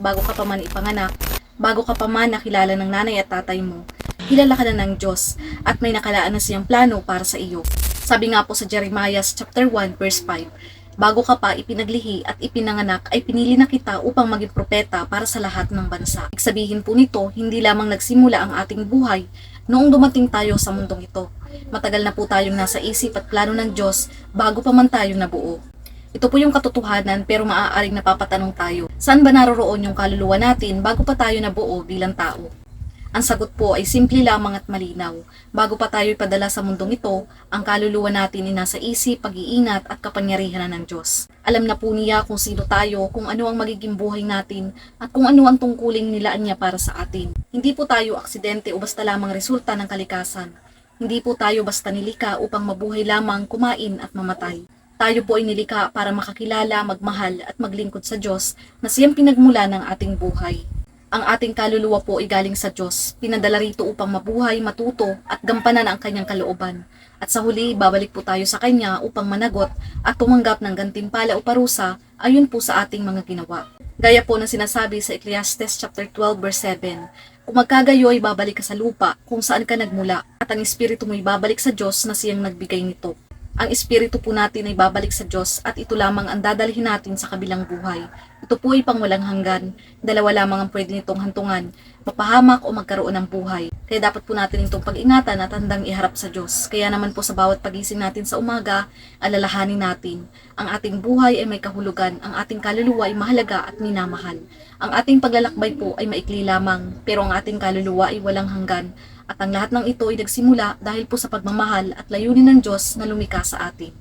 bago ka pa man ipanganak, bago ka pa man nakilala ng nanay at tatay mo, kilala ka na ng Diyos at may nakalaan na siyang plano para sa iyo. Sabi nga po sa Jeremiah chapter 1 verse 5, bago ka pa ipinaglihi at ipinanganak ay pinili na kita upang maging propeta para sa lahat ng bansa. Ibig sabihin po nito, hindi lamang nagsimula ang ating buhay noong dumating tayo sa mundong ito. Matagal na po tayong nasa isip at plano ng Diyos bago pa man tayo nabuo. Ito po yung katotohanan pero maaaring napapatanong tayo, saan ba naroroon yung kaluluwa natin bago pa tayo nabuo bilang tao? Ang sagot po ay simple lamang at malinaw. Bago pa tayo ipadala sa mundong ito, ang kaluluwa natin ay nasa isip, pag-iingat at kapangyarihan ng Diyos. Alam na po niya kung sino tayo, kung ano ang magiging buhay natin, at kung ano ang tungkuling nilaan niya para sa atin. Hindi po tayo aksidente o basta lamang resulta ng kalikasan. Hindi po tayo basta nilika upang mabuhay lamang, kumain at mamatay. Tayo po ay nilikha para makakilala, magmahal at maglingkod sa Diyos na siyang pinagmula ng ating buhay. Ang ating kaluluwa po ay galing sa Diyos, pinadala rito upang mabuhay, matuto at gampanan ang kanyang kalooban. At sa huli, babalik po tayo sa kanya upang managot at tumanggap ng gantimpala o parusa ayon po sa ating mga ginawa. Gaya po ng sinasabi sa Ecclesiastes chapter 12 verse 7, kung magkagayo ay babalik ka sa lupa kung saan ka nagmula at ang espiritu mo ay babalik sa Diyos na siyang nagbigay nito. Ang espiritu po natin ay babalik sa Diyos at ito lamang ang dadalhin natin sa kabilang buhay. Ito po ay pangwalang hanggan. Dalawa lamang ang pwede nitong hantungan, mapahamak o magkaroon ng buhay. Kaya dapat po natin itong pag-ingatan at handang iharap sa Diyos. Kaya naman po sa bawat pagising natin sa umaga, alalahanin natin. Ang ating buhay ay may kahulugan, ang ating kaluluwa ay mahalaga at minamahal. Ang ating paglalakbay po ay maikli lamang, pero ang ating kaluluwa ay walang hanggan. At ang lahat ng ito ay nagsimula dahil po sa pagmamahal at layunin ng Diyos na lumikha sa atin.